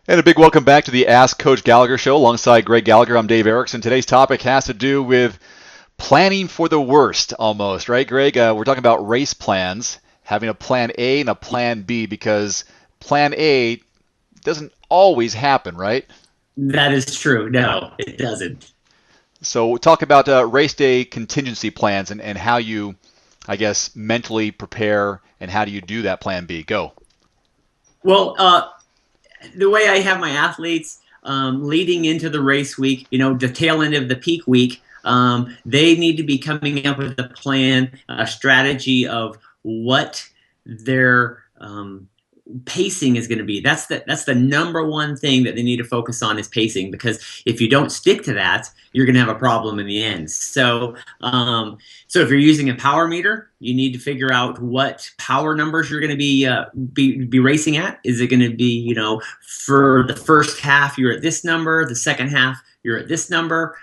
And a big welcome back to the Ask Coach Gallagher show alongside Greg Gallagher. I'm Dave Erickson. Today's topic has to do with planning for the worst almost, right, Greg? We're talking about race plans, having a plan A and a plan B because plan A doesn't always happen, right? That is true. No, it doesn't. So we'll talk about race day contingency plans and how you, I guess, mentally prepare and how do you do that plan B. Go. Well, the way I have my athletes leading into the race week, the tail end of the peak week, they need to be coming up with a plan, a strategy of what their pacing is going to be. That's the number one thing that they need to focus on is pacing, because if you don't stick to that, you're going to have a problem in the end. So if you're using a power meter, you need to figure out what power numbers you're going to be racing at. Is it going to be, for the first half you're at this number, the second half you're at this number.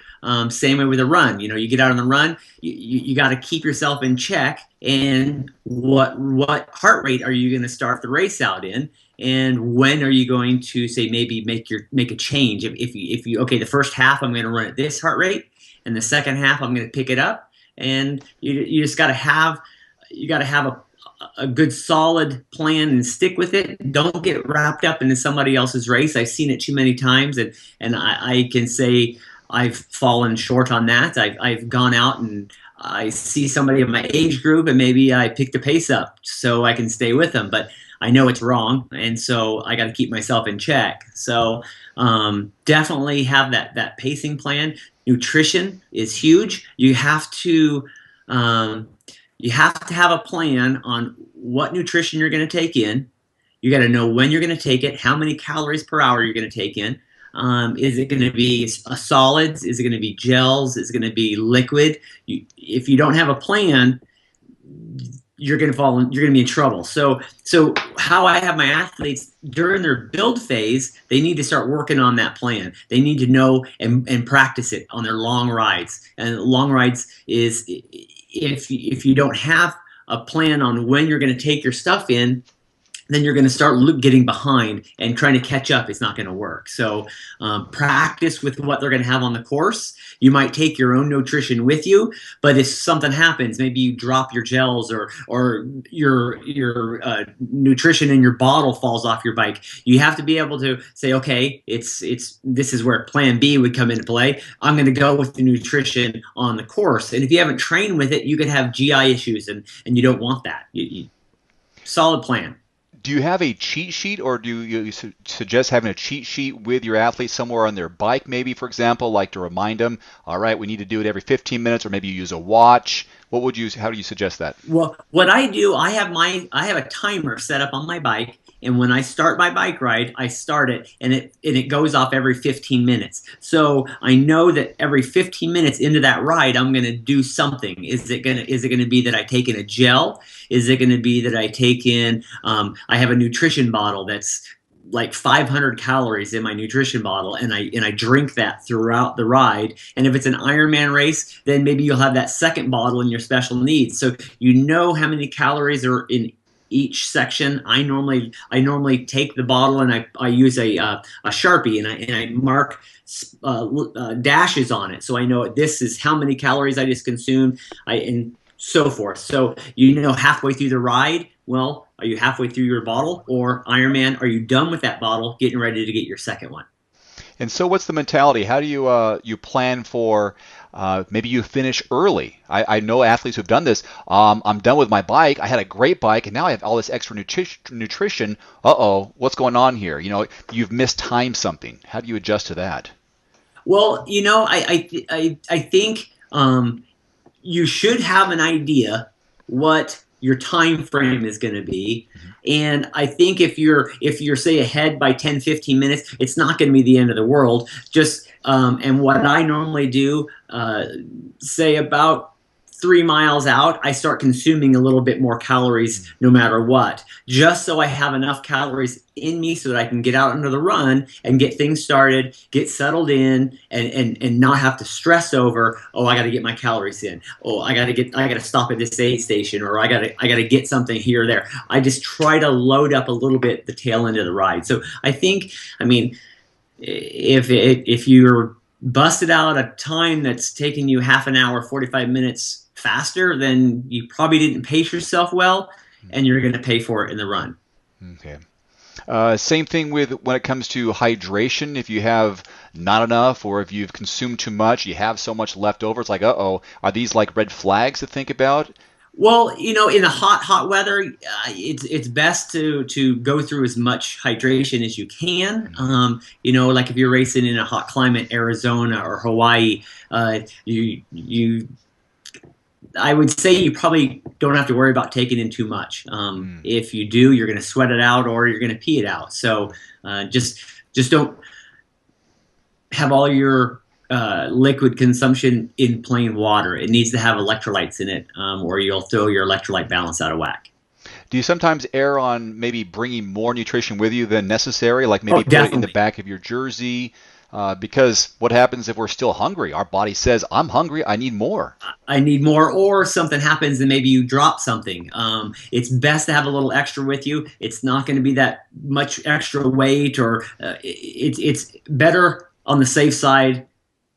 Same way with a run. You get out on the run, you got to keep yourself in check. And what heart rate are you going to start the race out in? And when are you going to say maybe make a change? If you okay, the first half I'm going to run at this heart rate, and the second half I'm going to pick it up. And you just got to have a good solid plan and stick with it. Don't get wrapped up into somebody else's race. I've seen it too many times, and I can say I've fallen short on that. I've gone out and I see somebody in my age group and maybe I pick the pace up so I can stay with them, but I know it's wrong, and so I got to keep myself in check. So definitely have that pacing plan. Nutrition is huge. You have to have a plan on what nutrition you're going to take in. You got to know when you're going to take it, how many calories per hour you're going to take in. Is it going to be solids? Is it going to be gels? Is it going to be liquid? If you don't have a plan, you're going to be in trouble. So how I have my athletes during their build phase, they need to start working on that plan. They need to know and practice it on their long rides. And long rides is if you don't have a plan on when you're going to take your stuff in, then you're going to start getting behind, and trying to catch up is not going to work. So practice with what they're going to have on the course. You might take your own nutrition with you, but if something happens, maybe you drop your gels or your nutrition in your bottle falls off your bike, you have to be able to say, okay, this is where plan B would come into play. I'm going to go with the nutrition on the course. And if you haven't trained with it, you could have GI issues, and you don't want that. Solid plan. Do you have a cheat sheet, or do you suggest having a cheat sheet with your athletes somewhere on their bike, maybe, for example, like to remind them, all right, we need to do it every 15 minutes, or maybe you use a watch? How do you suggest that? Well, what I do, I have a timer set up on my bike, and when I start my bike ride, I start it, and it goes off every 15 minutes. So I know that every 15 minutes into that ride, I'm going to do something. Is it going to be that I take in a gel? Is it going to be that I take in? I have a nutrition bottle that's like 500 calories in my nutrition bottle, and I drink that throughout the ride. And if it's an Ironman race, then maybe you'll have that second bottle in your special needs. So you know how many calories are in each section. I normally take the bottle, and I use a Sharpie, and I mark dashes on it, so I know this is how many calories I just consumed, and so forth. So halfway through the ride, well, are you halfway through your bottle? Or Ironman, are you done with that bottle, getting ready to get your second one? And so, what's the mentality? How do you plan for? Maybe you finish early. I know athletes who've done this. I'm done with my bike. I had a great bike, and now I have all this extra nutrition. Uh-oh, what's going on here? You've mistimed something. How do you adjust to that? Well, I think you should have an idea what your time frame is going to be. And I think if you're say ahead by 10, 15 minutes, it's not going to be the end of the world. Just and what I normally do, say about 3 miles out, I start consuming a little bit more calories no matter what, just so I have enough calories in me so that I can get out into the run and get things started, get settled in, and not have to stress over, oh, I got to get my calories in. Oh, I got to stop at this aid station, or I got to get something here or there. I just try to load up a little bit the tail end of the ride. So I think, I mean, if you're busted out a time that's taking you half an hour, 45 minutes faster, then you probably didn't pace yourself well, and you're going to pay for it in the run. Okay. Same thing with when it comes to hydration. If you have not enough, or if you've consumed too much, you have so much left over. It's like, uh-oh, are these like red flags to think about? Well, in the hot weather, it's best to go through as much hydration as you can. Like if you're racing in a hot climate, Arizona or Hawaii, you I would say you probably don't have to worry about taking in too much. If you do, you're going to sweat it out or you're going to pee it out. So just don't have all your liquid consumption in plain water. It needs to have electrolytes in it, or you'll throw your electrolyte balance out of whack. Do you sometimes err on maybe bringing more nutrition with you than necessary, like maybe Oh, put it in the definitely. back of your jersey? Because what happens if we're still hungry? Our body says, I'm hungry, I need more. I need more, or something happens and maybe you drop something. It's best to have a little extra with you. It's not going to be that much extra weight, or it's better on the safe side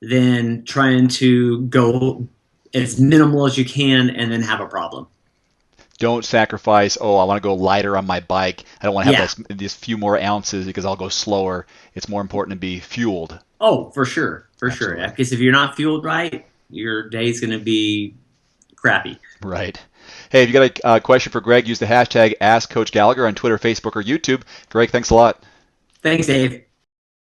than trying to go as minimal as you can and then have a problem. Don't sacrifice, oh, I want to go lighter on my bike. I don't want to Yeah. have these few more ounces because I'll go slower. It's more important to be fueled. Oh, for sure. For sure. Absolutely. Because if you're not fueled right, your day's going to be crappy. Right. Hey, if you got a question for Greg, use the hashtag AskCoachGallagher on Twitter, Facebook, or YouTube. Greg, thanks a lot. Thanks, Dave.